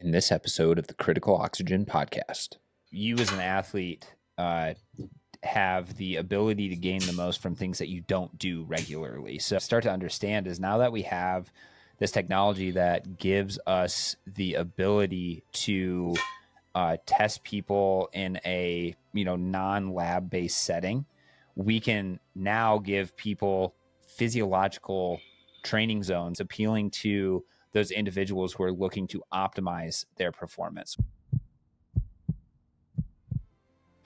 in this episode of the Critical Oxygen Podcast. You as an athlete have the ability to gain the most from things that you don't do regularly. So start to understand is now that we have this technology that gives us the ability to test people in a non-lab based setting, we can now give people physiological training zones appealing to those individuals who are looking to optimize their performance.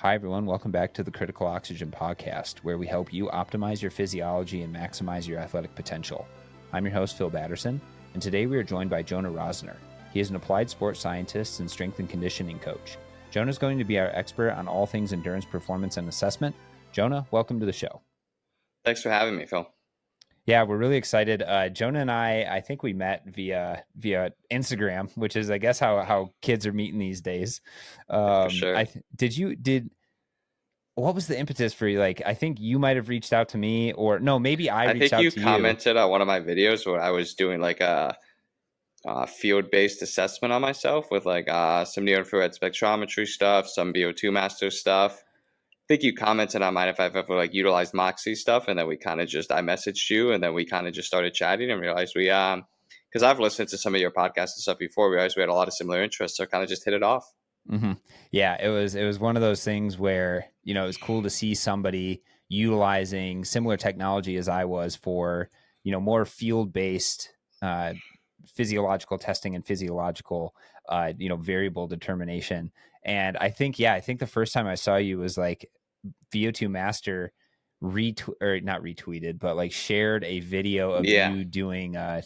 Hi, everyone. Welcome back to the Critical Oxygen Podcast, where we help you optimize your physiology and maximize your athletic potential. I'm your host, Phil Batterson, and today we are joined by Jonah Rosner. He is an applied sports scientist and strength and conditioning coach. Jonah is going to be our expert on all things endurance, performance, and assessment. Jonah, welcome to the show. Thanks for having me, Phil. Yeah, we're really excited. Jonah and I think we met via Instagram, which is, I guess, how kids are meeting these days. For sure. What was the impetus for you? Like, I think you might have reached out to me, or no, maybe I reached out to you. I think you commented on one of my videos where I was doing like a field-based assessment on myself with like some near-infrared spectrometry stuff, some VO2 master stuff. I think you commented on mine if I've ever like utilized Moxie stuff, and then I messaged you, and then we kind of just started chatting and realized because I've listened to some of your podcasts and stuff before, realized we had a lot of similar interests, so kind of just hit it off. Mm-hmm. Yeah, it was one of those things where, it was cool to see somebody utilizing similar technology as I was for, more field-based physiological testing and physiological, variable determination. And I think the first time I saw you was like VO2 Master not retweeted, but like shared a video of you doing, an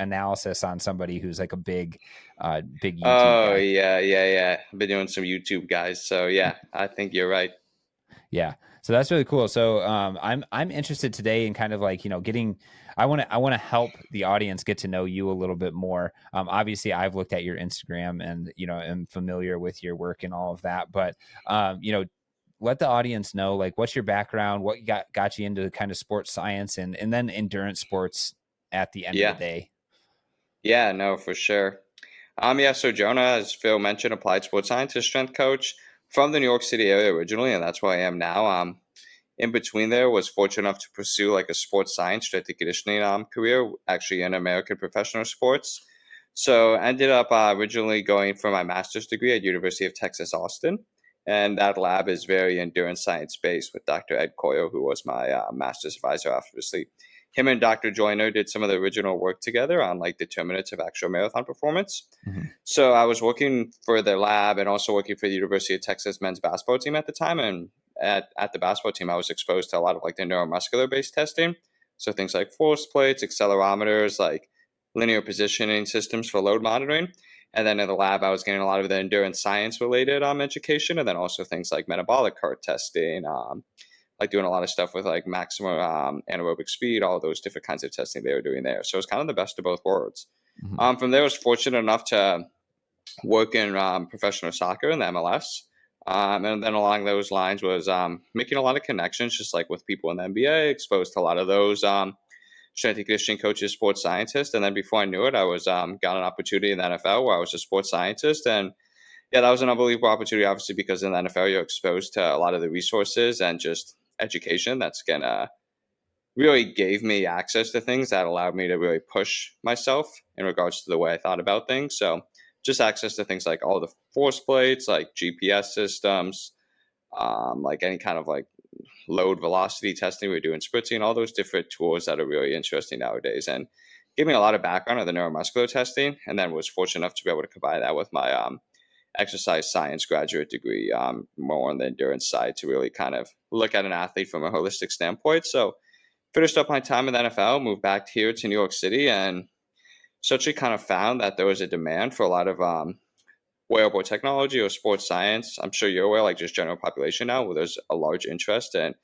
analysis on somebody who's like a big YouTube guy. Yeah. I've been doing some YouTube guys, so yeah, I think you're right. Yeah, so that's really cool. So I'm interested today in kind of like I want to help the audience get to know you a little bit more. Obviously, I've looked at your Instagram and am familiar with your work and all of that, but let the audience know, like, what's your background, what got you into kind of sports science and then endurance sports at the end of the day. Yeah, no, for sure. So Jonah, as Phil mentioned, applied sports scientist, strength coach from the New York City area originally, and that's where I am now. In between there, was fortunate enough to pursue like a sports science, strength and conditioning career, actually in American professional sports. So I ended up originally going for my master's degree at University of Texas, Austin. And that lab is very endurance science based with Dr. Ed Coyle, who was my master's advisor, obviously. Him and Dr. Joyner did some of the original work together on like determinants of actual marathon performance. Mm-hmm. So I was working for their lab and also working for the University of Texas men's basketball team at the time. And at the basketball team, I was exposed to a lot of like the neuromuscular based testing. So things like force plates, accelerometers, like linear positioning systems for load monitoring. And then in the lab, I was getting a lot of the endurance science related education, and then also things like metabolic cart testing, like doing a lot of stuff with like maximum anaerobic speed, all those different kinds of testing they were doing there. So it's kind of the best of both worlds. Mm-hmm. From there, I was fortunate enough to work in professional soccer in the MLS. And then along those lines was making a lot of connections, just like with people in the NBA, exposed to a lot of those strength and conditioning coaches, sports scientists. And then before I knew it, I was got an opportunity in the NFL where I was a sports scientist. And yeah, that was an unbelievable opportunity, obviously, because in the NFL, you're exposed to a lot of the resources and just education that's going to really gave me access to things that allowed me to really push myself in regards to the way I thought about things. So just access to things like all the force plates, like GPS systems, like any kind of like load velocity testing. We're doing spritzing, all those different tools that are really interesting nowadays, and gave me a lot of background on the neuromuscular testing. And then was fortunate enough to be able to combine that with my exercise science graduate degree, more on the endurance side, to really kind of look at an athlete from a holistic standpoint. So finished up my time in the NFL, moved back here to New York City, and essentially kind of found that there was a demand for a lot of wearable technology or sports science. I'm sure you're aware, like just general population now, where there's a large interest in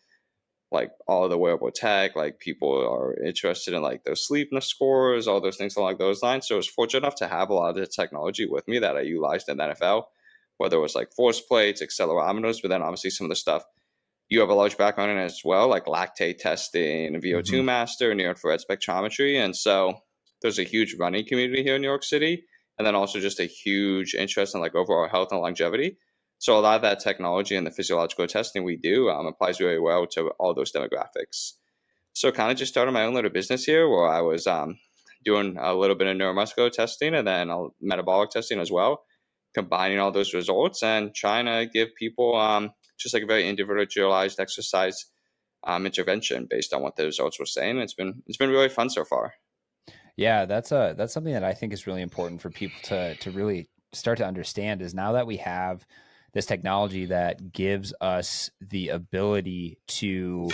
like all the wearable tech, like people are interested in like those sleepness scores, all those things along those lines. So I was fortunate enough to have a lot of the technology with me that I utilized in the NFL, whether it was like force plates, accelerometers, but then obviously some of the stuff you have a large background in as well, like lactate testing, VO2 master, near infrared spectrometry. And so there's a huge running community here in New York City, and then also just a huge interest in like overall health and longevity. So a lot of that technology and the physiological testing we do applies very well to all those demographics. So kind of just started my own little business here where I was doing a little bit of neuromuscular testing and then metabolic testing as well, combining all those results and trying to give people just like a very individualized exercise intervention based on what the results were saying. It's been really fun so far. Yeah, that's something that I think is really important for people to really start to understand is now that we have this technology that gives us the ability to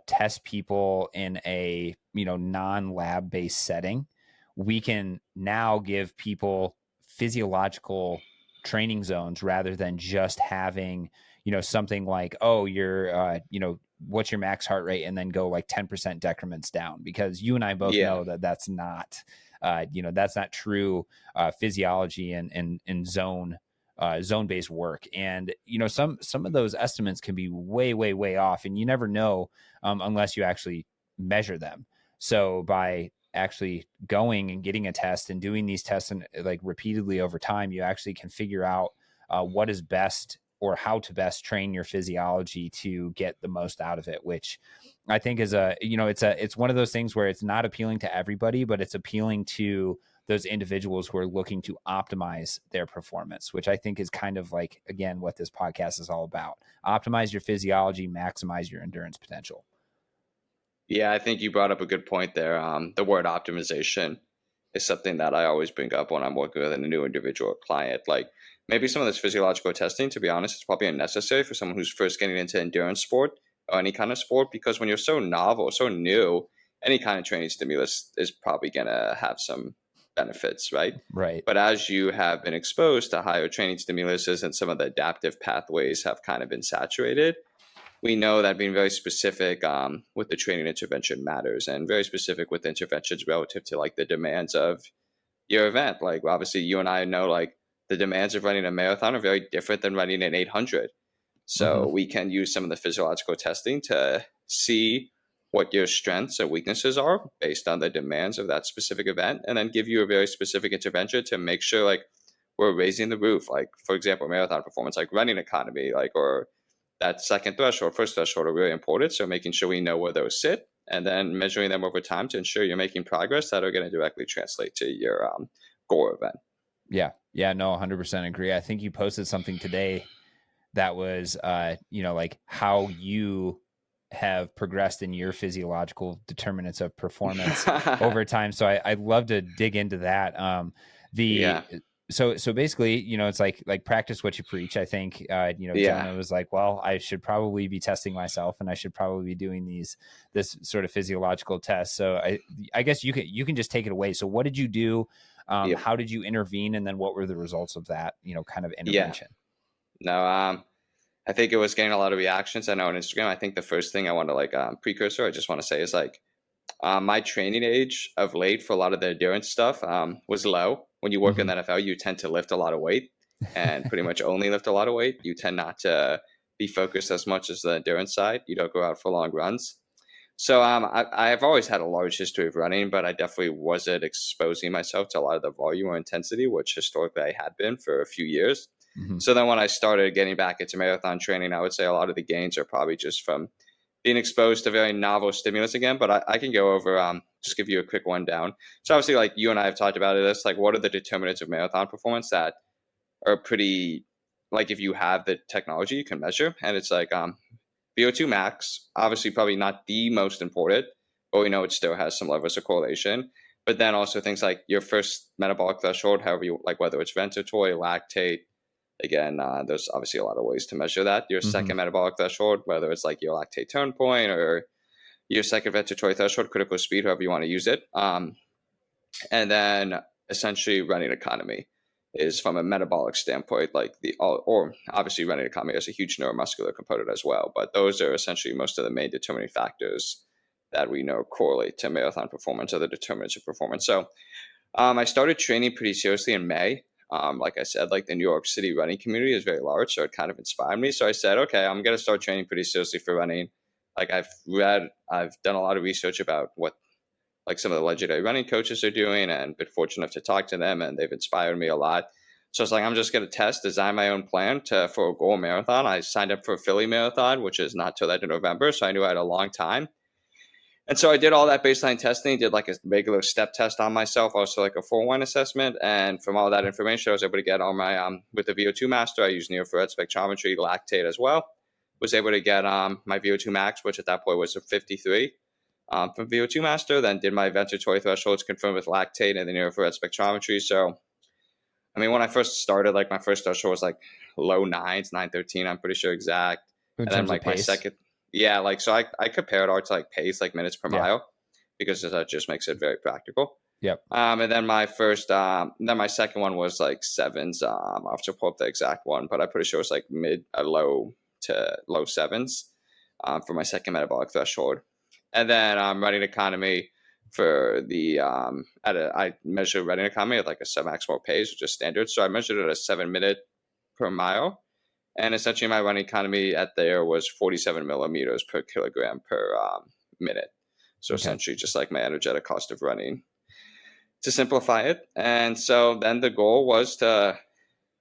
test people in a non-lab based setting, we can now give people physiological training zones rather than just having something like, oh, you're what's your max heart rate, and then go like 10% decrements down, because you and I both Yeah. know that that's not that's not true physiology and zone based work. And some of those estimates can be way off, and you never know unless you actually measure them. So by actually going and getting a test and doing these tests and like repeatedly over time, you actually can figure out what is best or how to best train your physiology to get the most out of it, which I think is it's one of those things where it's not appealing to everybody, but it's appealing to those individuals who are looking to optimize their performance, which I think is kind of like, again, what this podcast is all about. Optimize your physiology, maximize your endurance potential. Yeah, I think you brought up a good point there. The word optimization is something that I always bring up when I'm working with a new individual client. Like maybe some of this physiological testing, to be honest, is probably unnecessary for someone who's first getting into endurance sport or any kind of sport, because when you're so novel, so new, any kind of training stimulus is probably going to have some benefits, right? Right. But as you have been exposed to higher training stimuluses and some of the adaptive pathways have kind of been saturated, we know that being very specific with the training intervention matters, and very specific with interventions relative to like the demands of your event. Like obviously you and I know like the demands of running a marathon are very different than running an 800. So we can use some of the physiological testing to see what your strengths and weaknesses are based on the demands of that specific event, and then give you a very specific intervention to make sure like we're raising the roof. Like for example, marathon performance, like running economy, like or that second threshold, first threshold are really important. So making sure we know where those sit and then measuring them over time to ensure you're making progress that are going to directly translate to your goal event. Yeah, no, 100% agree. I think you posted something today that was, like how you have progressed in your physiological determinants of performance over time. So I'd love to dig into that. Yeah. So basically, it's like practice what you preach. I think, Yeah. Jonah was like, well, I should probably be testing myself, and I should probably be doing this sort of physiological test. So I guess you can just take it away. So what did you do? Yep. How did you intervene? And then what were the results of that, kind of Yeah. intervention? No, I think it was getting a lot of reactions. I know on Instagram, I think the first thing I want to like precursor, I just want to say is like my training age of late for a lot of the endurance stuff was low. When you work in the NFL, you tend to lift a lot of weight and pretty much only lift a lot of weight. You tend not to be focused as much as the endurance side. You don't go out for long runs. So I've always had a large history of running, but I definitely wasn't exposing myself to a lot of the volume or intensity, which historically I had been for a few years. So then when I started getting back into marathon training, I would say a lot of the gains are probably just from being exposed to very novel stimulus again. But I can go over, just give you a quick rundown. So obviously, like you and I have talked about this, like what are the determinants of marathon performance that are pretty, like if you have the technology, you can measure. And it's like VO2 max, obviously probably not the most important, but we know it still has some levels of correlation. But then also things like your first metabolic threshold, however you like, whether it's ventilatory, lactate. Again, there's obviously a lot of ways to measure that. Your second metabolic threshold, whether it's like your lactate turn point or your second ventilatory threshold, critical speed, however you want to use it. And then essentially running economy is from a metabolic standpoint, like or obviously running economy has a huge neuromuscular component as well. But those are essentially most of the main determining factors that we know correlate to marathon performance or the determinants of performance. So I started training pretty seriously in May. Like I said, like the New York City running community is very large, so it kind of inspired me. So I said, okay, I'm going to start training pretty seriously for running. Like I've done a lot of research about what like some of the legendary running coaches are doing, and been fortunate enough to talk to them, and they've inspired me a lot. So it's like, I'm just going to design my own plan for a goal marathon. I signed up for a Philly marathon, which is not till that in November. So I knew I had a long time. And so I did all that baseline testing, did like a regular step test on myself, also like a 4-1 assessment. And from all that information, I was able to get all my, with the VO2 master, I used near-infrared spectrometry, lactate as well. Was able to get my VO2 max, which at that point was a 53 from VO2 master. Then did my ventilatory thresholds confirmed with lactate and the near-infrared spectrometry. So, I mean, when I first started, like my first threshold was like low 9s, 913, I'm pretty sure exact. In and then like my pace? second, yeah, like, so I compared art to like pace, like minutes per mile, because that just makes it very practical. Yep. And then my first, then my second one was like 7s. I'll have to pull up the exact one, but I'm pretty sure it's like low to low 7s for my second metabolic threshold. And then running economy for the, I measured running economy at like a 7x more pace, which is standard. So I measured it at 7 minutes per mile. And essentially my running economy at there was 47 millimeters per kilogram per minute. So essentially just like my energetic cost of running, to simplify it. And so then the goal was to,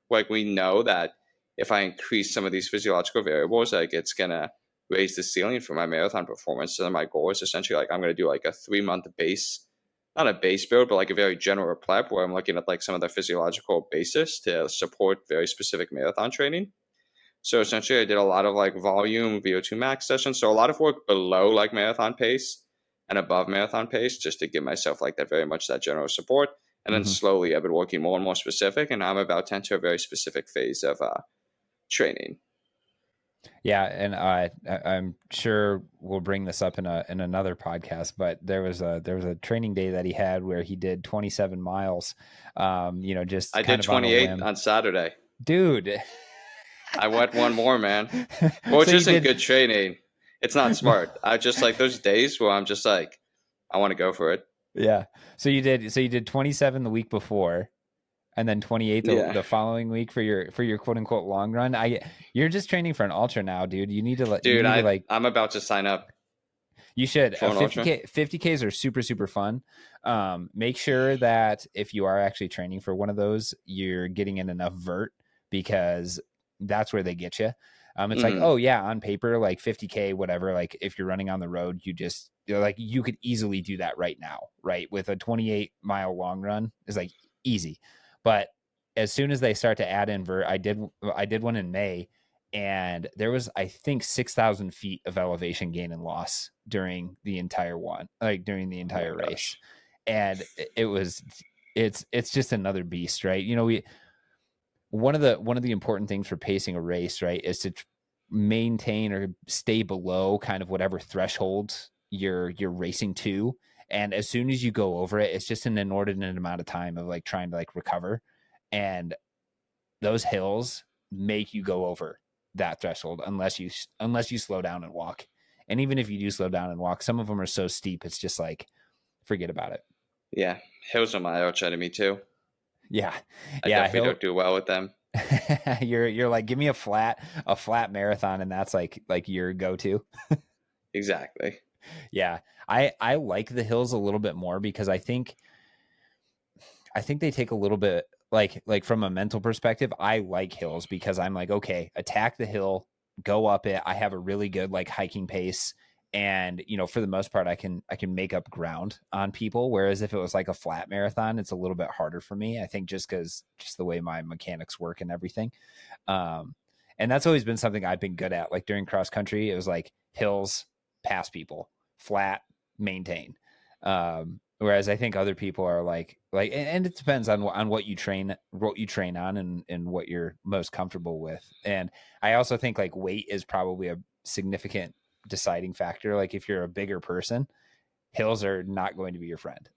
like, we know that if I increase some of these physiological variables, like it's going to raise the ceiling for my marathon performance. So then my goal is essentially like, I'm going to do like a 3-month base, not a base build, but like a very general prep where I'm looking at like some of the physiological basis to support very specific marathon training. So essentially I did a lot of like volume VO2 max sessions. So a lot of work below like marathon pace and above marathon pace, just to give myself like that, very much that general support. And then slowly I've been working more and more specific, and I'm about to enter a very specific phase of training. Yeah, and I'm sure we'll bring this up in another podcast. But there was a training day that he had where he did 27 miles. Just I did 28 on Saturday, dude. I went one more, man. Well, it's just in good training. It's not smart. I just like those days where I'm just like, I want to go for it. Yeah. So you did 27 the week before, and then 28 the following week for your quote unquote long run. You're just training for an ultra now, dude. You need to dude. I'm about to sign up. You should. 50Ks are super, super fun. Make sure that if you are actually training for one of those, you're getting in enough vert, because that's where they get you. It's like, oh yeah, on paper, like 50K, whatever. Like if you're running on the road, you could easily do that right now, right? With a 28-mile long run is like easy. But as soon as they start to add in vert, I did one in May, and there was, I think, 6,000 feet of elevation gain and loss during the entire race. And it's just another beast, right? One of the important things for pacing a race, right, is to maintain or stay below kind of whatever threshold you're racing to. And as soon as you go over it, it's just an inordinate amount of time of like trying to like recover. And those hills make you go over that threshold unless you slow down and walk. And even if you do slow down and walk, some of them are so steep, it's just like, forget about it. Yeah. Hills are my arch enemy too. Yeah. I definitely don't do well with them. You're like, give me a flat marathon, and that's like your go-to. Exactly. Yeah. I like the hills a little bit more, because I think they take a little bit, like from a mental perspective, I like hills because I'm like, okay, attack the hill, go up it. I have a really good like hiking pace, and for the most part I can make up ground on people. Whereas if it was like a flat marathon, it's a little bit harder for me, I think, just the way my mechanics work and everything. And that's always been something I've been good at. Like during cross country, it was like hills, pass people, flat, maintain. Whereas I think other people are like, and it depends on what you train on and what you're most comfortable with. And I also think like weight is probably a significant deciding factor. Like if you're a bigger person, hills are not going to be your friend.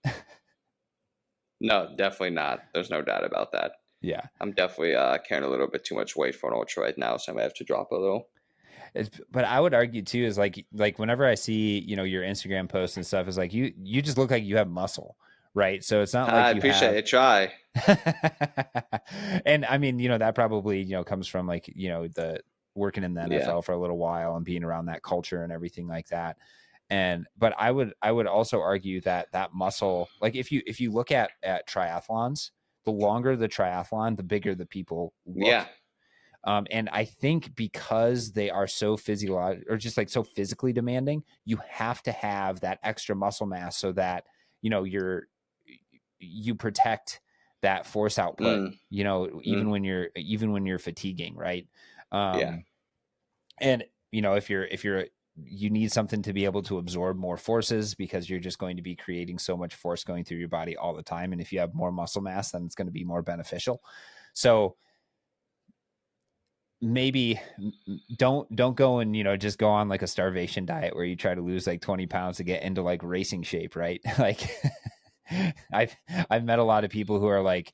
No, definitely not. There's no doubt about that. Yeah. I'm definitely carrying a little bit too much weight for an ultra right now, so I might have to drop a little. But I would argue too, is like whenever I see, your Instagram posts and stuff, is like you just look like you have muscle, right? So it's not like I appreciate it. Try. And I mean, that probably, comes from like, the working in the NFL for a little while and being around that culture and everything like that. But I would also argue that muscle, like if you look at triathlons, the longer the triathlon, the bigger the people Yeah. look. And I think because they are so physiological or just like so physically demanding, you have to have that extra muscle mass so that, you protect that force output, Mm. even Mm. when you're fatiguing. Right. Yeah. And if you need something to be able to absorb more forces because you're just going to be creating so much force going through your body all the time. And if you have more muscle mass, then it's going to be more beneficial. So maybe don't go and just go on like a starvation diet where you try to lose like 20 pounds to get into like racing shape, right? Like I've met a lot of people who are like,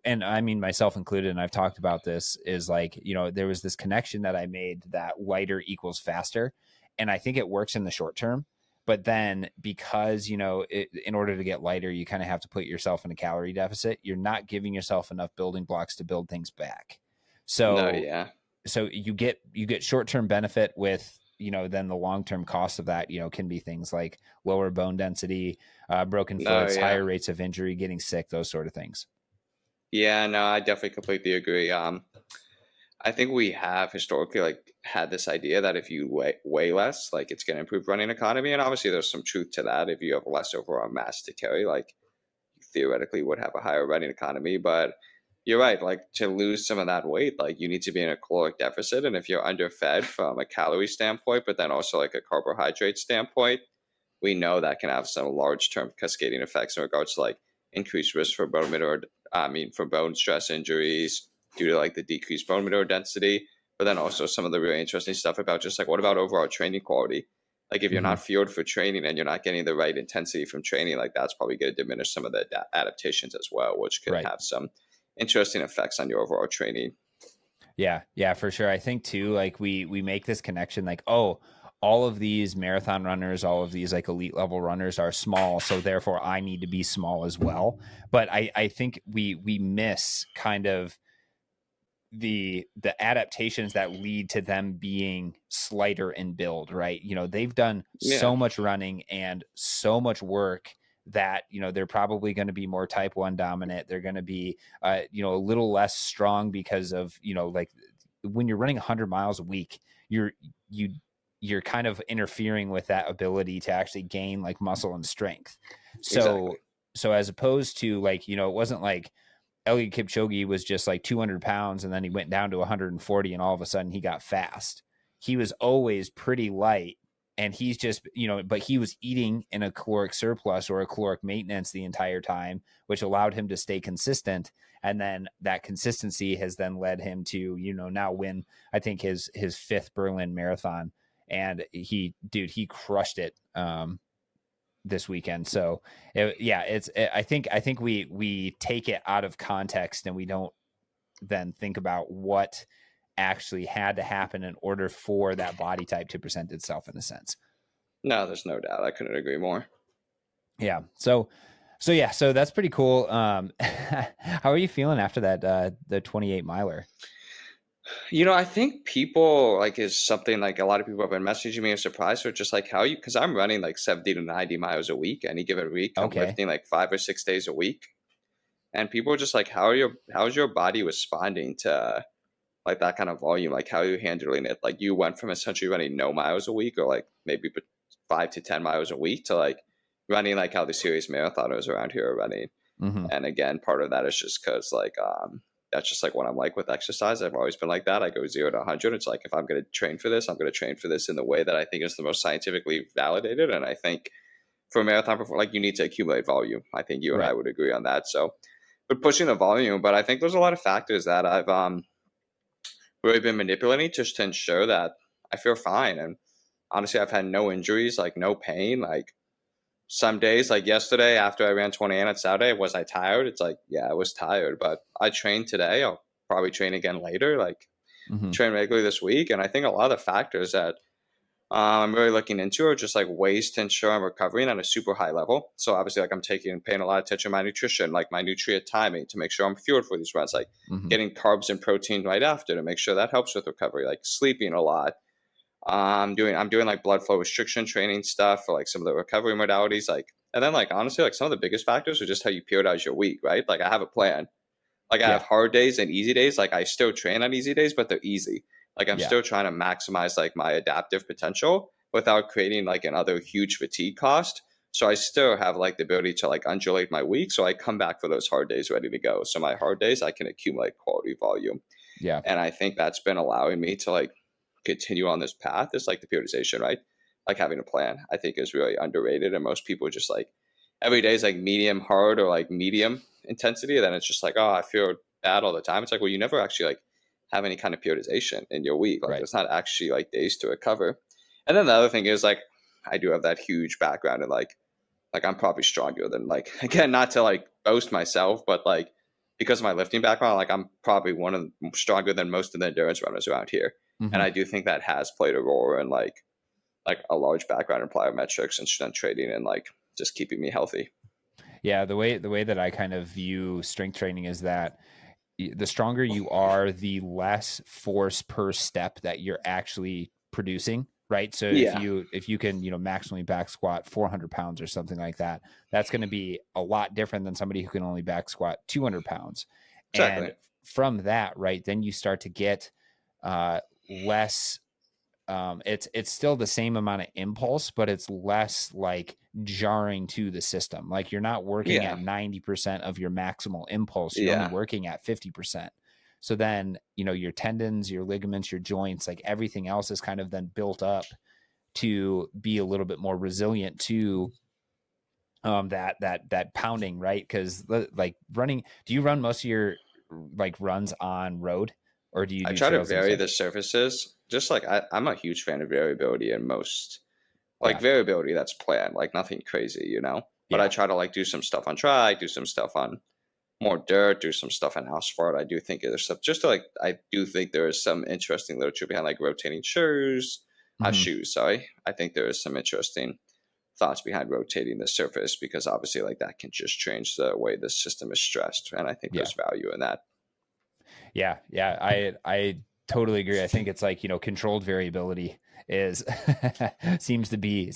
and I mean myself included, and I've talked about this, is like, there was this connection that I made that lighter equals faster, and I think it works in the short term. But then because in order to get lighter, you kind of have to put yourself in a calorie deficit. You're not giving yourself enough building blocks to build things back. No. So Yeah. you get short-term benefit with, then the long-term cost of that, can be things like lower bone density, broken No. foots, Yeah. higher rates of injury, getting sick, those sort of things. Yeah. No, I definitely completely agree. I think we have historically like had this idea that if you weigh less, like it's going to improve running economy, and obviously there's some truth to that. If you have less overall mass to carry, like you theoretically would have a higher running economy. But you're right, like to lose some of that weight, like you need to be in a caloric deficit, and if you're underfed from a calorie standpoint, but then also like a carbohydrate standpoint, we know that can have some large term cascading effects in regards to like increased risk for for bone stress injuries due to like the decreased bone mineral density, but then also some of the really interesting stuff about just like what about overall training quality? Like if you're Mm-hmm. not fueled for training and you're not getting the right intensity from training, like that's probably going to diminish some of the adaptations as well, which could Right. have some interesting effects on your overall training. Yeah, for sure. I think too, like we make this connection, like, oh, all of these marathon runners, all of these like elite level runners are small, so therefore I need to be small as well. But I think we miss kind of the adaptations that lead to them being slighter in build, right? They've done Yeah, so much running and so much work that they're probably going to be more type 1 dominant. They're going to be a little less strong because of like when you're running 100 miles a week, you're you you're kind of interfering with that ability to actually gain like muscle and strength. exactly. So as opposed to like, it wasn't like Eliud Kipchoge was just like 200 pounds and then he went down to 140 and all of a sudden he got fast. He was always pretty light, and he's just, but he was eating in a caloric surplus or a caloric maintenance the entire time, which allowed him to stay consistent. And then that consistency has then led him to, now win, I think his fifth Berlin marathon. And he crushed it. This weekend. So I think we take it out of context and we don't then think about what actually had to happen in order for that body type to present itself in a sense. No, there's no doubt. I couldn't agree more. Yeah. So that's pretty cool. How are you feeling after that, the 28 miler? I think people like is something like a lot of people have been messaging me and surprised or just like how you because I'm running like 70 to 90 miles a week any given week. I'm Okay. lifting like 5 or 6 days a week. And people are just like, how's your body responding to like that kind of volume? Like how are you handling it? Like you went from essentially running no miles a week or like maybe 5 to 10 miles a week to like running like how the serious marathoners around here are running. Mm-hmm. And again, part of that is just because like that's just like what I'm like with exercise. I've always been like that. I go 0 to 100. It's like if I'm going to train for this, I'm going to train for this in the way that I think is the most scientifically validated. And I think for a marathon, like you need to accumulate volume. I think you and I Right. would agree on that. So, but pushing the volume. But I think there's a lot of factors that I've really been manipulating just to ensure that I feel fine. And honestly, I've had no injuries, like no pain, like some days like yesterday after I ran 28 on Saturday, was I tired? It's like, yeah, I was tired, but I trained today. I'll probably train again later, like Mm-hmm. train regularly this week. And I think a lot of the factors that I'm really looking into are just like ways to ensure I'm recovering at a super high level. So obviously like I'm paying a lot of attention to my nutrition, like my nutrient timing to make sure I'm fueled for these runs, like Mm-hmm. getting carbs and protein right after to make sure that helps with recovery, like sleeping a lot. I'm doing like blood flow restriction training stuff for like some of the recovery modalities, like, and then like honestly, like some of the biggest factors are just how you periodize your week, right? Like I have a plan. Like I Yeah. have hard days and easy days. Like I still train on easy days, but they're easy. Like I'm Yeah. still trying to maximize like my adaptive potential without creating like another huge fatigue cost. So I still have like the ability to like undulate my week. So I come back for those hard days ready to go. So my hard days, I can accumulate quality volume. Yeah. And I think that's been allowing me to like continue on this path. Is like the periodization, right? Like having a plan, I think is really underrated. And most people just like every day is like medium hard or like medium intensity. And then it's just like, oh, I feel bad all the time. It's like, well, you never actually like have any kind of periodization in your week. Like Right. there's not actually like days to recover. And then the other thing is like I do have that huge background in like I'm probably stronger than like again, not to like boast myself, but like because of my lifting background, like I'm probably one of the stronger than most of the endurance runners around here. And I do think that has played a role in like a large background in plyometrics and strength training and like just keeping me healthy. Yeah, the way that I kind of view strength training is that the stronger you are, the less force per step that you're actually producing, right? So Yeah, if you can, maximally back squat 400 pounds or something like that, that's going to be a lot different than somebody who can only back squat 200 pounds. And exactly. from that, right, then you start to get less. It's still the same amount of impulse, but it's less like jarring to the system. Like you're not working Yeah, at 90% of your maximal impulse. You're only yeah, working at 50%. So then, your tendons, your ligaments, your joints, like everything else is kind of then built up to be a little bit more resilient to that pounding, right? Because like running, do you run most of your like runs on road, or do you I do try to trails and vary stuff? the surfaces. Just like I'm a huge fan of variability in most like Yeah. variability that's planned, like nothing crazy, you know. But I Yeah. try to like do some stuff on track, do some stuff on more dirt, do some stuff in asphalt. I do think there's stuff just to, like I do think there is some interesting literature behind like rotating Mhm. shoes. Sorry, I think there is some interesting thoughts behind rotating the surface because obviously like that can just change the way the system is stressed, and I think Yeah. there's value in that. Yeah, yeah, I totally agree. I think it's like, controlled variability is seems to be,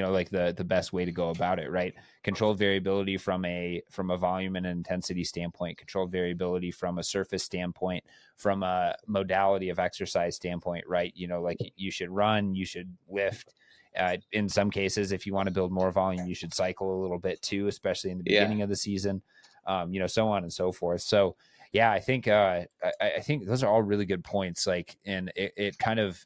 like the best way to go about it, right? Controlled variability from a volume and intensity standpoint, controlled variability from a surface standpoint, from a modality of exercise standpoint, right? Like you should run, you should lift. In some cases, if you want to build more volume, you should cycle a little bit too, especially in the Yeah, beginning of the season, so on and so forth. So yeah, I think I think those are all really good points. Like, and it kind of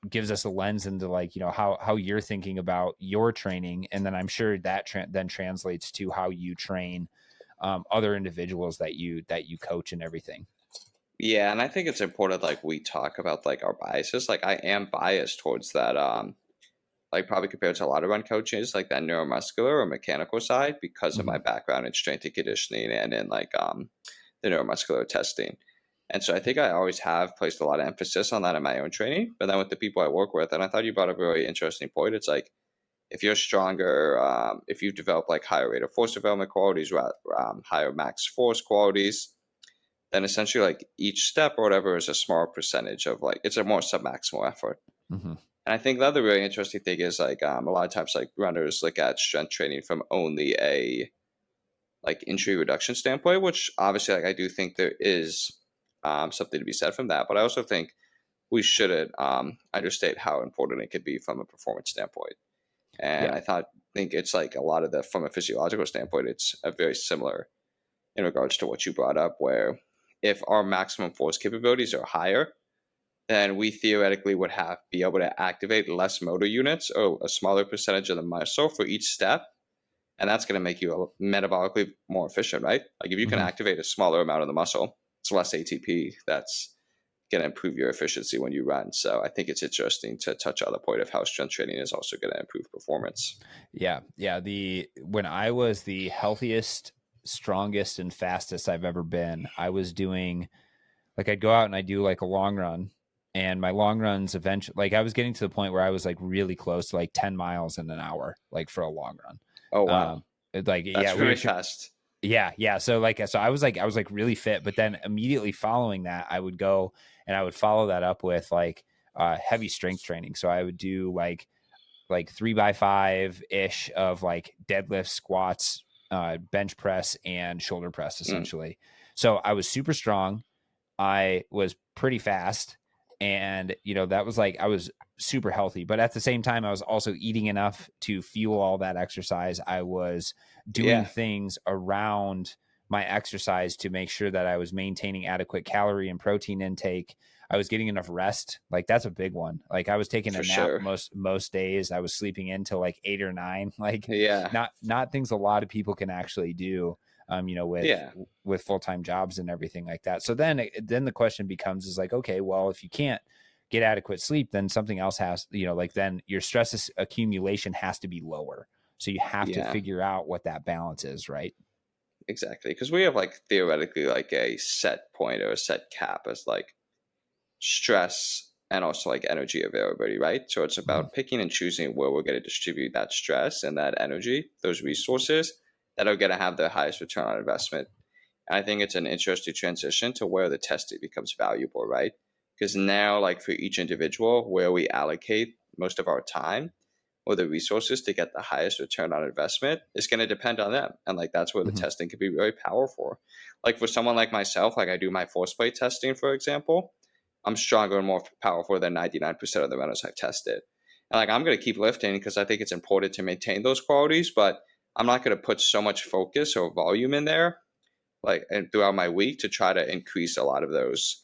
gives us a lens into like, how you're thinking about your training, and then I'm sure that then translates to how you train other individuals that you coach and everything. yeah, and I think it's important like we talk about like our biases. Like I am biased towards that like probably compared to a lot of run coaches, like that neuromuscular or mechanical side because of Mm-hmm. my background in strength and conditioning and in like the neuromuscular testing. And so I think I always have placed a lot of emphasis on that in my own training. But then with the people I work with, and I thought you brought up a really interesting point. It's like if you're stronger, if you've developed like higher rate of force development qualities, higher max force qualities, then essentially like each step or whatever is a smaller percentage of like it's a more submaximal effort. Mm-hmm. And I think the other really interesting thing is like a lot of times like runners look at strength training from only a like injury reduction standpoint, which obviously like I do think there is something to be said from that. But I also think we shouldn't understate how important it could be from a performance standpoint. And Yeah. think it's like a lot of the from a physiological standpoint, it's a very similar in regards to what you brought up, where if our maximum force capabilities are higher, then we theoretically would have be able to activate less motor units or a smaller percentage of the muscle for each step, and that's going to make you metabolically more efficient, right? Like if you can Mm-hmm. activate a smaller amount of the muscle, it's less ATP. That's going to improve your efficiency when you run. So I think it's interesting to touch on the point of how strength training is also going to improve performance. Yeah. Yeah. When I was the healthiest, strongest, and fastest I've ever been, I was doing like I'd go out and I do like a long run, and my long runs eventually, like I was getting to the point where I was like really close to like 10 miles in an hour, like for a long run. Oh wow, Like, that's yeah, very fast. yeah, yeah. So I was like really fit, but then immediately following that, I would go and I would follow that up with like heavy strength training. So I would do like 3x5 ish of like deadlifts, squats, bench press, and shoulder press Mm. essentially. So I was super strong. I was pretty fast, and that was like I was super healthy, but at the same time I was also eating enough to fuel all that exercise. I was doing Yeah, things around my exercise to make sure that I was maintaining adequate calorie and protein intake. I was getting enough rest. Like that's a big one. Like I was taking a for nap sure. most days. I was sleeping in till like 8 or 9. Like Yeah, not things a lot of people can actually do. yeah, With full-time jobs and everything like that. So then the question becomes is like, okay, well, if you can't get adequate sleep, then something else has, like then your stress accumulation has to be lower. So you have to yeah, figure out what that balance is, right? exactly. Because we have like theoretically like a set point or a set cap as like stress and also like energy availability, right? So it's Mhm. about picking and choosing where we're going to distribute that stress and that energy, those resources that are going to have the highest return on investment. And I think it's an interesting transition to where the testing becomes valuable, right? Because now, like for each individual, where we allocate most of our time or the resources to get the highest return on investment is going to depend on them. And like that's where the Mhm. testing can be very powerful. Like for someone like myself, like I do my force plate testing, for example, I'm stronger and more powerful than 99% of the runners I've tested. And like I'm going to keep lifting because I think it's important to maintain those qualities, but I'm not going to put so much focus or volume in there like and throughout my week to try to increase a lot of those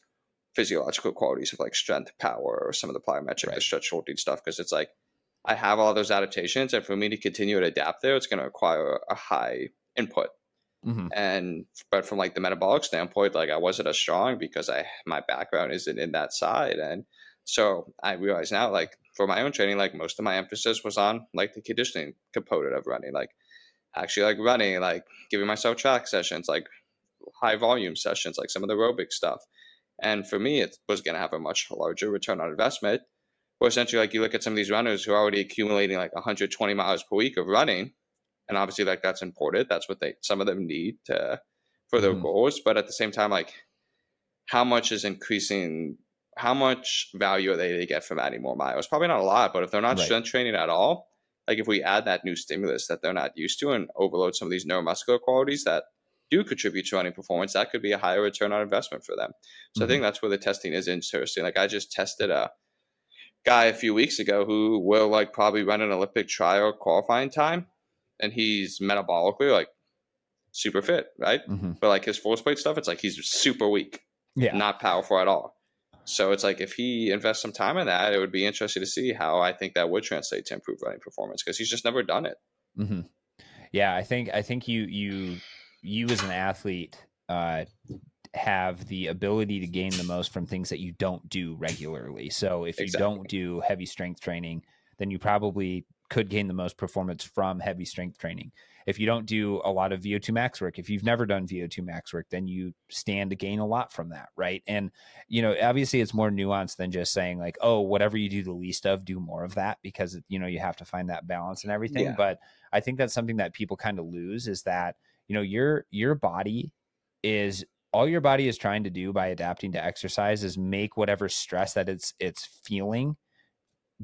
physiological qualities of like strength, power, or some of the plyometric, the Right. stretch holding stuff. Because it's like I have all those adaptations, and for me to continue to adapt there, it's going to require a high input. Mhm. And but from like the metabolic standpoint, like I wasn't as strong because my background isn't in that side, and so I realize now, like for my own training, like most of my emphasis was on like the conditioning component of running, like actually like running, like giving myself track sessions, like high volume sessions, like some of the aerobic stuff. And for me, it was going to have a much larger return on investment. Where essentially, like you look at some of these runners who are already accumulating like 120 miles per week of running, and obviously, like that's important. That's what some of them need to for their Mhm. goals. But at the same time, like how much is increasing? How much value are they to get from adding more miles? Probably not a lot. But if they're not Right. strength training at all, like if we add that new stimulus that they're not used to and overload some of these neuromuscular qualities that do contribute to running performance, that could be a higher return on investment for them. So I think Mhm. that's where the testing is interesting. Like I just tested a guy a few weeks ago who will like probably run an Olympic trial qualifying time, and he's metabolically like super fit, right? Mhm. But like his force plate stuff, it's like he's super weak, Yeah. not powerful at all. So it's like if he invests some time in that, it would be interesting to see how I think that would translate to improved running performance because he's just never done it. Mhm. Yeah, I think you as an athlete have the ability to gain the most from things that you don't do regularly. So if you don't Exactly. do heavy strength training, then you probably could gain the most performance from heavy strength training. If you don't do a lot of VO2 max work, if you've never done VO2 max work, then you stand to gain a lot from that, right? And obviously it's more nuanced than just saying like, oh, whatever you do the least of, do more of that, because you have to find that balance and everything. Yeah. But I think that's something that people kind of lose, is that your body is all your body is trying to do by adapting to exercise is make whatever stress that it's feeling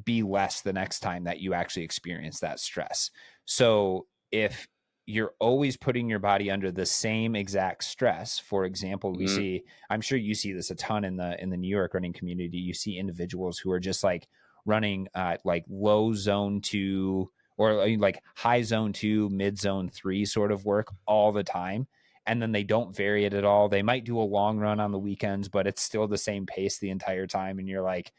be less the next time that you actually experience that stress. So if you're always putting your body under the same exact stress, for example, Mm, I'm sure you see this a ton in the New York running community. You see individuals who are just like running like low zone 2 or like high zone 2, mid zone 3 sort of work all the time, and then they don't vary it at all. They might do a long run on the weekends, but it's still the same pace the entire time, and you're like,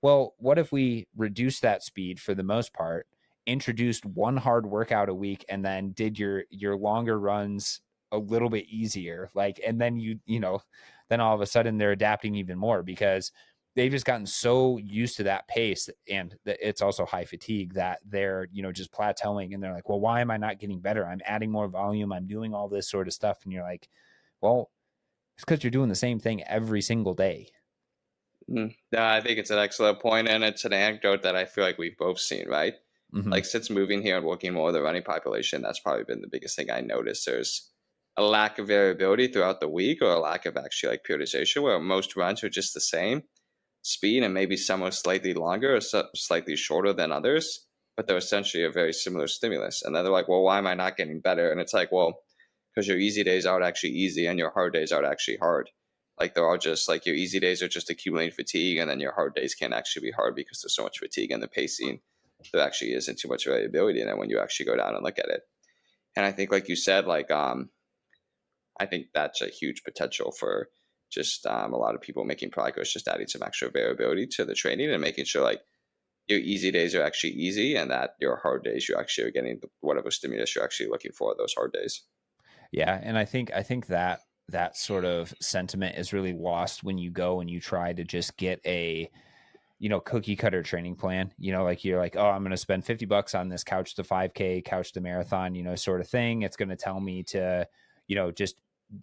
well, what if we reduce that speed for the most part, introduced one hard workout a week, and then did your longer runs a little bit easier? Like, and then then all of a sudden they're adapting even more because they've just gotten so used to that pace, and it's also high fatigue, that they're just plateauing, and they're like, well, why am I not getting better? I'm adding more volume, I'm doing all this sort of stuff, and you're like, well, it's because you're doing the same thing every single day. No, I think it's an excellent point, and it's an anecdote that I feel like we've both seen, right? Mm-hmm. Like since moving here and working more with the running population, that's probably been the biggest thing I noticed. There's a lack of variability throughout the week, or a lack of actually like periodization, where most runs are just the same. speed, and maybe some are slightly longer or slightly shorter than others, but they're essentially a very similar stimulus. And then they're like, well, why am I not getting better? And it's like, well, because your easy days aren't actually easy and your hard days aren't actually hard. Like they're all just like your easy days are just accumulating fatigue, and then your hard days can actually be hard because there's so much fatigue in the pacing. There actually isn't too much variability in it when you actually go down and look at it. And I think, like you said, like I think that's a huge potential for just a lot of people making progress, just adding some extra variability to the training and making sure like your easy days are actually easy, and that your hard days you actually are getting whatever stimulus you're actually looking for those hard days. Yeah, and I think that sort of sentiment is really lost when you go and you try to just get a cookie cutter training plan. Like you're like, oh, I'm going to spend $50 on this couch to 5K, couch to marathon, sort of thing. It's going to tell me to, just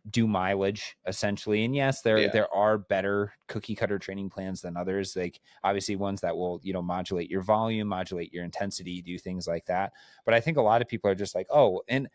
do mileage essentially. And yes, there are better cookie cutter training plans than others. Like obviously ones that will, modulate your volume, modulate your intensity, do things like that. But I think a lot of people are just like, oh, and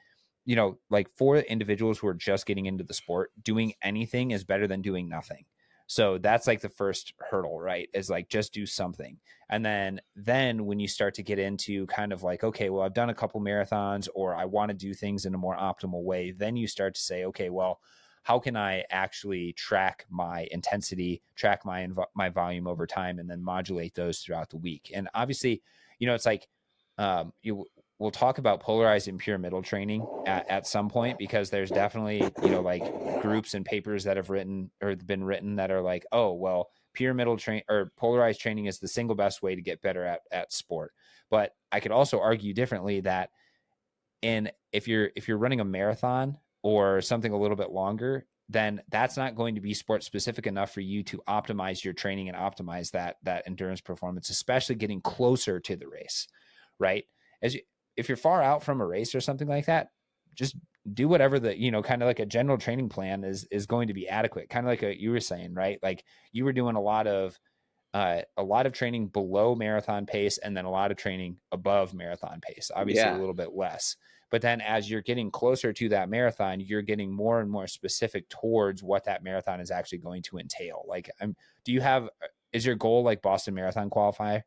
like for individuals who are just getting into the sport, doing anything is better than doing nothing. So that's like the first hurdle, right? Is like, just do something. And then when you start to get into kind of like, okay, well, I've done a couple marathons, or I want to do things in a more optimal way. Then you start to say, okay, well, how can I actually track my intensity, track my volume over time, and then modulate those throughout the week? And obviously, it's like, we'll talk about polarized and pyramidal training at some point, because there's definitely, like groups and papers that have been written that are like, oh, well, pyramidal train or polarized training is the single best way to get better at sport. But I could also argue differently that if you're running a marathon or something a little bit longer, then that's not going to be sport specific enough for you to optimize your training and optimize that endurance performance, especially getting closer to the race, right? If you're far out from a race or something like that, just do whatever the, kind of like a general training plan is going to be adequate. Kind of like you were saying, right? Like you were doing a lot of training below marathon pace, and then a lot of training above marathon pace, obviously a little bit less. But then as you're getting closer to that marathon, you're getting more and more specific towards what that marathon is actually going to entail. Like, is your goal like Boston Marathon qualifier?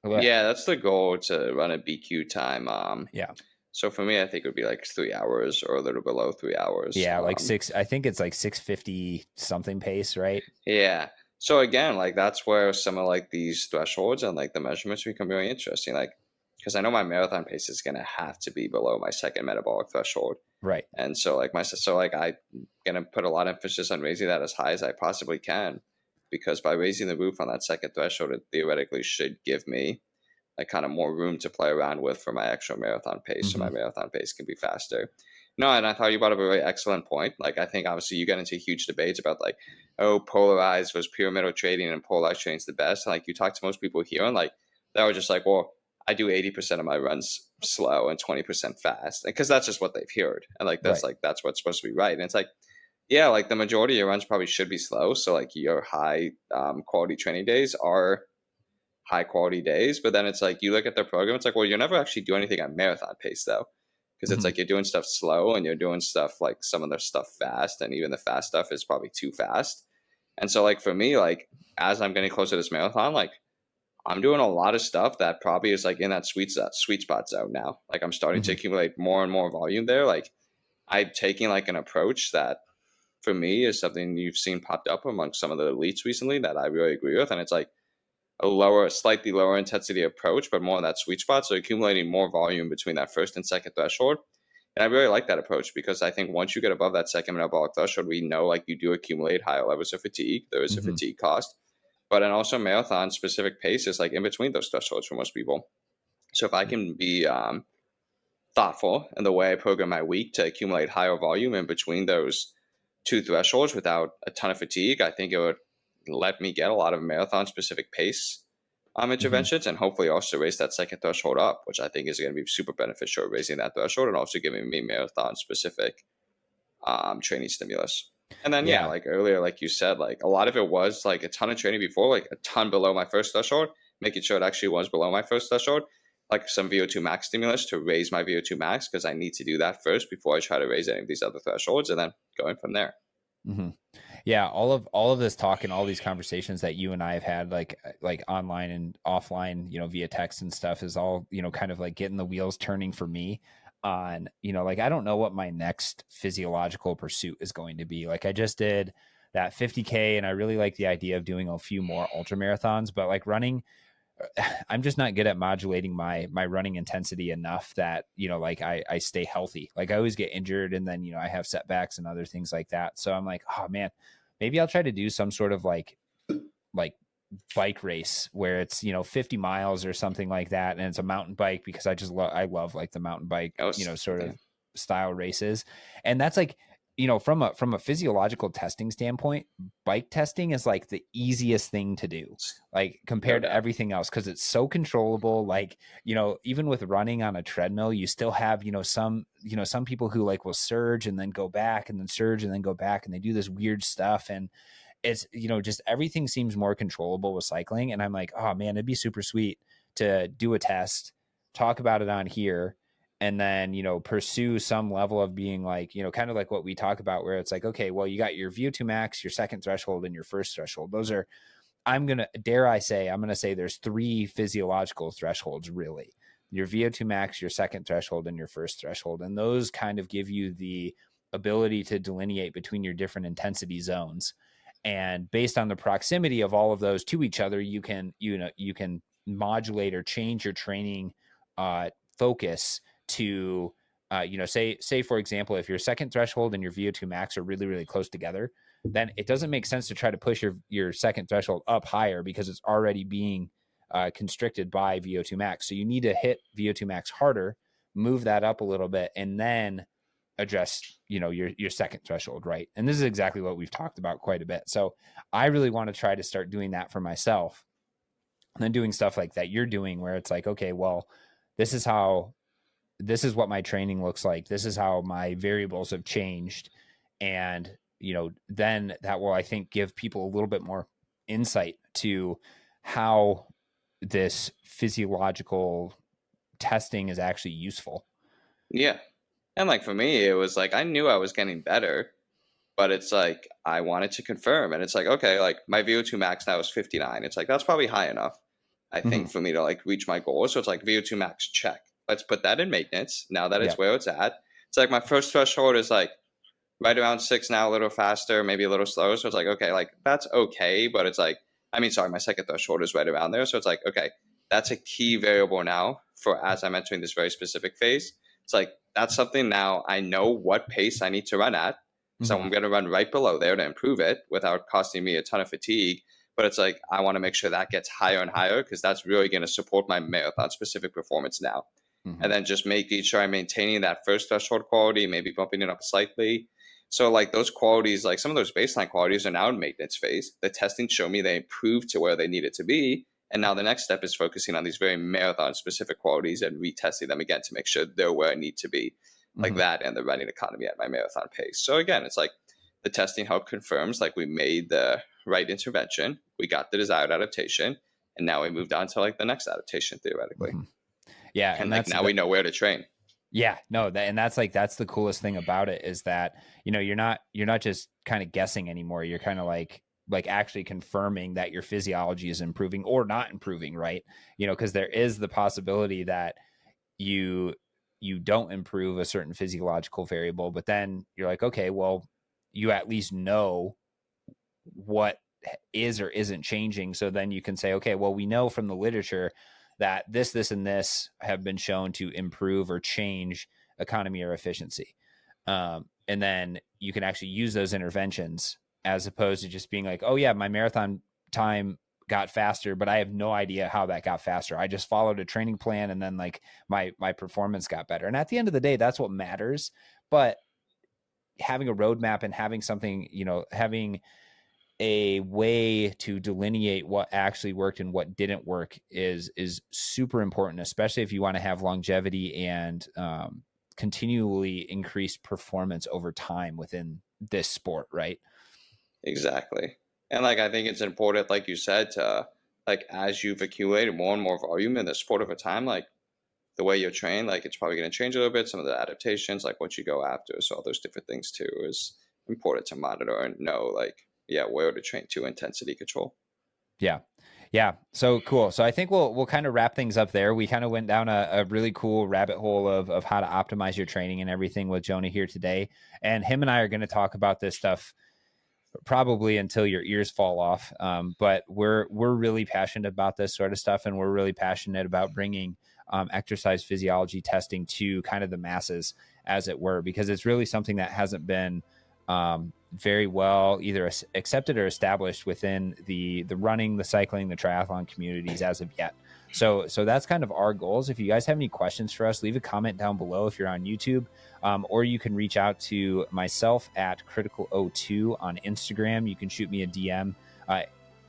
Yeah, that's the goal, to run a BQ time. Yeah. So for me, I think it would be like 3 hours or a little below 3 hours. Yeah, like I think it's like 650 something pace, right? Yeah. So again, like that's where some of like these thresholds and like the measurements become really interesting. Like, because I know my marathon pace is gonna have to be below my second metabolic threshold. Right. And so like I'm gonna put a lot of emphasis on raising that as high as I possibly can, because by raising the roof on that second threshold, it theoretically should give me like kind of more room to play around with for my actual marathon pace. Mm-hmm. So my marathon pace can be faster. No, and I thought you brought up a very excellent point. Like, I think obviously you get into huge debates about like, oh, polarized versus pyramidal trading, and polarized trading is the best. And like you talk to most people here, and like they were just like, well, I do 80% of my runs slow and 20% fast, because that's just what they've heard, and like that's Right. like that's what's supposed to be right. And it's like, yeah, like the majority of your runs probably should be slow. So like your high quality training days are high quality days, but then it's like you look at their program, it's like, well, you never actually do anything at marathon pace though, because it's like you're doing stuff slow and you're doing stuff like some of their stuff fast, and even the fast stuff is probably too fast. And so like for me, like as I'm getting closer to this marathon, like I'm doing a lot of stuff that probably is like in that sweet spot zone now. Like I'm starting to accumulate more and more volume there. Like I'm taking like an approach that for me is something you've seen popped up among some of the elites recently that I really agree with. And it's like slightly lower intensity approach, but more in that sweet spot. So accumulating more volume between that first and second threshold. And I really like that approach, because I think once you get above that second metabolic threshold, we know like you do accumulate higher levels of fatigue. There is a fatigue cost, but then also marathon specific pace is like in between those thresholds for most people. So if I can be thoughtful in the way I program my week to accumulate higher volume in between those two thresholds without a ton of fatigue, I think it would let me get a lot of marathon specific pace interventions, and hopefully also raise that second threshold up, which I think is going to be super beneficial, raising that threshold and also giving me marathon specific training stimulus. And then like earlier, like you said, like a lot of it was like a ton of training before, like a ton below my first threshold, making sure it actually was below my first threshold, like some VO2 max stimulus to raise my VO2 max, because I need to do that first before I try to raise any of these other thresholds, and then going from there. Hmm. Yeah, all of this talk and all these conversations that you and I have had, like online and offline, via text and stuff, is all kind of like getting the wheels turning for me on, like I don't know what my next physiological pursuit is going to be. Like I just did that 50K, and I really like the idea of doing a few more ultra marathons, but like running, I'm just not good at modulating my running intensity enough that, like I stay healthy. Like I always get injured, and then, I have setbacks and other things like that. So I'm like, oh man, maybe I'll try to do some sort of like bike race where it's, 50 miles or something like that. And it's a mountain bike, because I love like the mountain bike, That was, sort yeah. of style races. And that's like, from a physiological testing standpoint, bike testing is like the easiest thing to do, like No compared to doubt. everything else, because it's so controllable. Like, even with running on a treadmill, you still have, some people who like will surge and then go back and then surge and then go back, and they do this weird stuff. And it's, just everything seems more controllable with cycling. And I'm like, oh man, it'd be super sweet to do a test, talk about it on here, and then, pursue some level of being like, kind of like what we talk about, where it's like, okay, well, you got your VO2 max, your second threshold, and your first threshold. Those are, I'm going to say there's three physiological thresholds, really: your VO2 max, your second threshold, and your first threshold. And those kind of give you the ability to delineate between your different intensity zones. And based on the proximity of all of those to each other, you can modulate or change your training focus to, say for example, if your second threshold and your VO2 max are really, really close together, then it doesn't make sense to try to push your second threshold up higher, because it's already being constricted by VO2 max. So you need to hit VO2 max harder, move that up a little bit, and then address, your second threshold, right? And this is exactly what we've talked about quite a bit. So I really want to try to start doing that for myself, and then doing stuff like that you're doing, where it's like, okay, well, this is what my training looks like. This is how my variables have changed. And, then that will, I think, give people a little bit more insight to how this physiological testing is actually useful. Yeah. And like for me, it was like I knew I was getting better, but it's like I wanted to confirm. And it's like, okay, like my VO2 max now is 59. It's like that's probably high enough, I Mm-hmm. think, for me to like reach my goal. So it's like VO2 max check. Let's put that in maintenance now that it's Yep. where it's at. It's like my first threshold is like right around 6 now, a little faster, maybe a little slower. So it's like, okay, like that's okay. But it's like, I mean, sorry, my second threshold is right around there. So it's like, okay, that's a key variable now for as I'm entering this very specific phase. It's like, that's something now I know what pace I need to run at. So Mm-hmm. I'm going to run right below there to improve it without costing me a ton of fatigue. But it's like, I want to make sure that gets higher and higher, because that's really going to support my marathon specific performance now. Mm-hmm. And then just making sure I'm maintaining that first threshold quality, maybe bumping it up slightly. So like those qualities, like some of those baseline qualities are now in maintenance phase. The testing showed me they improved to where they needed to be. And now the next step is focusing on these very marathon specific qualities and retesting them again to make sure they're where I need to be, like Mm-hmm. that and the running economy at my marathon pace. So again, it's like the testing help confirms like we made the right intervention, we got the desired adaptation, and now we moved on to like the next adaptation theoretically. Mm-hmm. Yeah. And And like now we know where to train. yeah, no, and that's the coolest thing about it, is that, you're not just kind of guessing anymore. You're kind of like actually confirming that your physiology is improving or not improving, right? Because there is the possibility that you you don't improve a certain physiological variable, but then you're like, okay, well, you at least know what is or isn't changing. So then you can say, okay, well, we know from the literature that this, and this have been shown to improve or change economy or efficiency. And then you can actually use those interventions, as opposed to just being like, oh yeah, my marathon time got faster, but I have no idea how that got faster. I just followed a training plan, and then like my performance got better. And at the end of the day, that's what matters. But having a roadmap and having something, having a way to delineate what actually worked and what didn't work is super important, especially if you want to have longevity and continually increased performance over time within this sport, right? Exactly. And like I think it's important, like you said, to like as you've accumulated more and more volume in the sport over time, like the way you're trained, like it's probably going to change a little bit. Some of the adaptations, like what you go after, so all those different things too, is important to monitor and know, like, where to train to intensity control. Yeah. Yeah. So cool. So I think we'll kind of wrap things up there. We kind of went down a really cool rabbit hole of how to optimize your training and everything with Jonah here today. And him and I are going to talk about this stuff probably until your ears fall off. But we're really passionate about this sort of stuff, and we're really passionate about bringing exercise physiology testing to kind of the masses, as it were, because it's really something that hasn't been very well either accepted or established within the running, the cycling, the triathlon communities as of yet. So that's kind of our goals. If you guys have any questions for us, leave a comment down below if you're on YouTube, or you can reach out to myself at Critical02 on Instagram. You can shoot me a DM.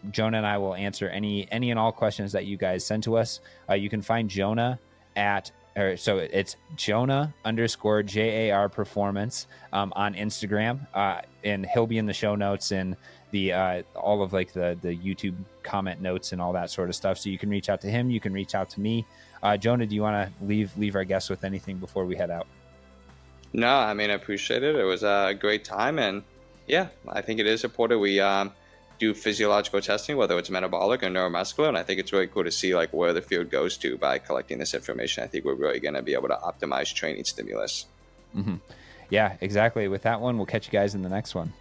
Jonah and I will answer any and all questions that you guys send to us. You can find Jonah so it's Jonah _ JAR performance on Instagram, and he'll be in the show notes and the all of like the YouTube comment notes and all that sort of stuff. So you can reach out to him. You can reach out to me. Jonah, do you want to leave our guests with anything before we head out? No, I mean, I appreciate it. It was a great time, and yeah, I think it is important we do physiological testing, whether it's metabolic or neuromuscular, and I think it's really cool to see like where the field goes to by collecting this information. I think we're really going to be able to optimize training stimulus. Mm-hmm. Yeah, exactly. With that one, we'll catch you guys in the next one.